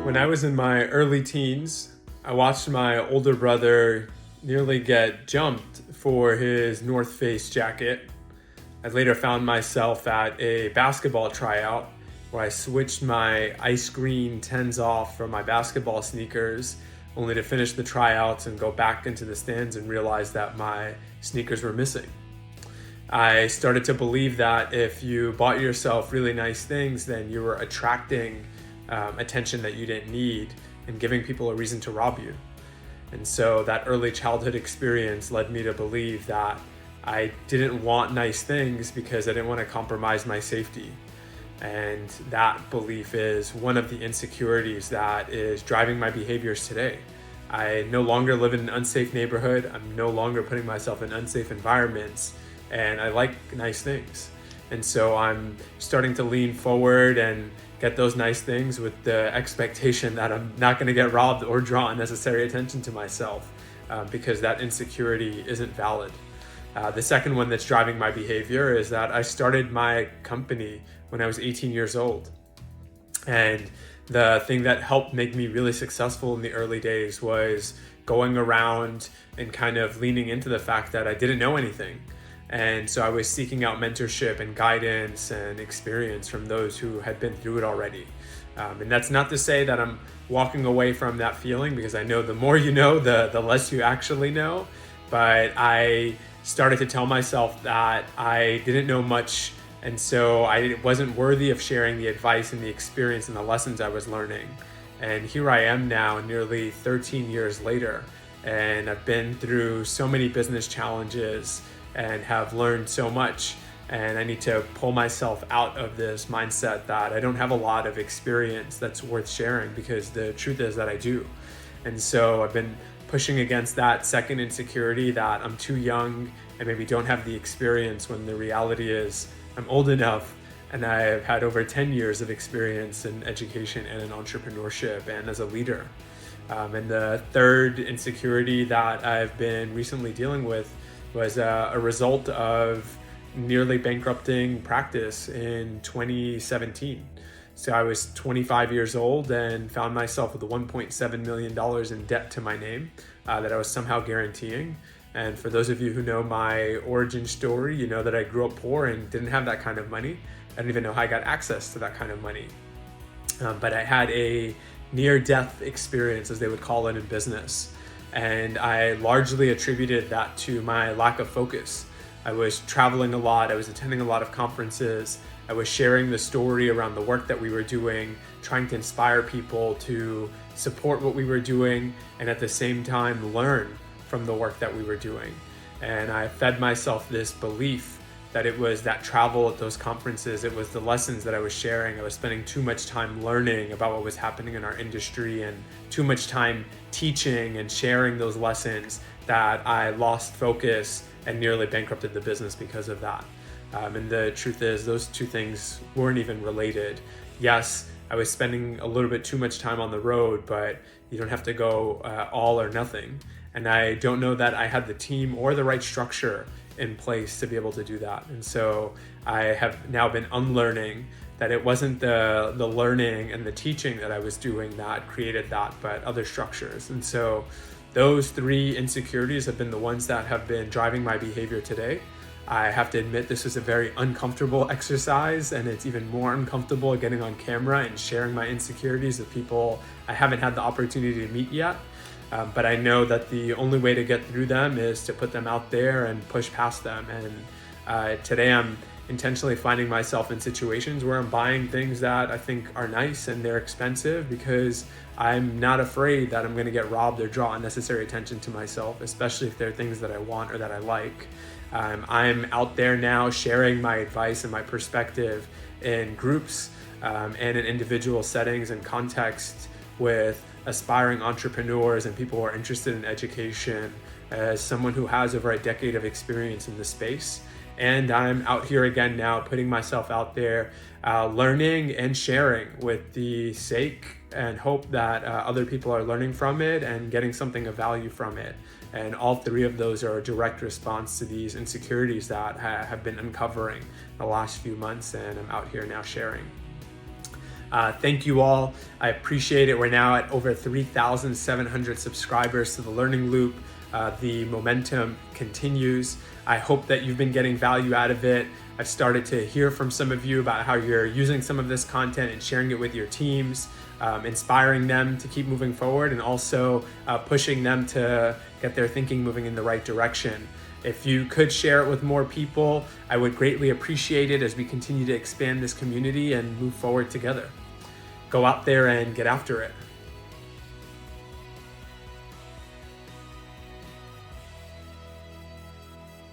When I was in my early teens, I watched my older brother nearly get jumped for his North Face jacket. I later found myself at a basketball tryout where I switched my ice green 10s off for my basketball sneakers, only to finish the tryouts and go back into the stands and realize that my sneakers were missing. I started to believe that if you bought yourself really nice things, then you were attracting attention that you didn't need and giving people a reason to rob you. And so that early childhood experience led me to believe that I didn't want nice things because I didn't want to compromise my safety. And that belief is one of the insecurities that is driving my behaviors today. I no longer live in an unsafe neighborhood. I'm no longer putting myself in unsafe environments, and I like nice things. And so I'm starting to lean forward and get those nice things with the expectation that I'm not going to get robbed or draw unnecessary attention to myself because that insecurity isn't valid. The second one that's driving my behavior is that I started my company when I was 18 years old. And the thing that helped make me really successful in the early days was going around and kind of leaning into the fact that I didn't know anything. And so I was seeking out mentorship and guidance and experience from those who had been through it already. And that's not to say that I'm walking away from that feeling, because I know the more you know, the less you actually know. But I started to tell myself that I didn't know much, and so I wasn't worthy of sharing the advice and the experience and the lessons I was learning. And here I am now, nearly 13 years later, and I've been through so many business challenges and have learned so much. And I need to pull myself out of this mindset that I don't have a lot of experience that's worth sharing, because the truth is that I do. And so I've been pushing against that second insecurity, that I'm too young and maybe don't have the experience, when the reality is I'm old enough and I've had over 10 years of experience in education and in entrepreneurship and as a leader. And the third insecurity that I've been recently dealing with was a result of nearly bankrupting practice in 2017. So I was 25 years old and found myself with $1.7 million in debt to my name that I was somehow guaranteeing. And for those of you who know my origin story, you know that I grew up poor and didn't have that kind of money. I didn't even know how I got access to that kind of money. But I had a near-death experience, as they would call it in business. And I largely attributed that to my lack of focus. I was traveling a lot, I was attending a lot of conferences, I was sharing the story around the work that we were doing, trying to inspire people to support what we were doing, and at the same time learn from the work that we were doing. And I fed myself this belief that it was that travel at those conferences, it was the lessons that I was sharing. I was spending too much time learning about what was happening in our industry and too much time teaching and sharing those lessons, that I lost focus and nearly bankrupted the business because of that. And the truth is, those two things weren't even related. Yes, I was spending a little bit too much time on the road, but you don't have to go all or nothing. And I don't know that I had the team or the right structure in place to be able to do that. And so I have now been unlearning that it wasn't the learning and the teaching that I was doing that created that, but other structures. And so those three insecurities have been the ones that have been driving my behavior today. I have to admit, this is a very uncomfortable exercise, and it's even more uncomfortable getting on camera and sharing my insecurities with people I haven't had the opportunity to meet yet. But I know that the only way to get through them is to put them out there and push past them. And today I'm intentionally finding myself in situations where I'm buying things that I think are nice and they're expensive, because I'm not afraid that I'm going to get robbed or draw unnecessary attention to myself, especially if they're things that I want or that I like. I'm out there now sharing my advice and my perspective in groups and in individual settings and contexts with aspiring entrepreneurs and people who are interested in education, as someone who has over a decade of experience in the space. And I'm out here again now, putting myself out there, learning and sharing with the sake and hope that other people are learning from it and getting something of value from it. And all three of those are a direct response to these insecurities that have been uncovering the last few months, and I'm out here now sharing. Thank you all. I appreciate it. We're now at over 3,700 subscribers to the Learning Loop. The momentum continues. I hope that you've been getting value out of it. I've started to hear from some of you about how you're using some of this content and sharing it with your teams, inspiring them to keep moving forward, and also pushing them to get their thinking moving in the right direction. If you could share it with more people, I would greatly appreciate it as we continue to expand this community and move forward together. Go out there and get after it.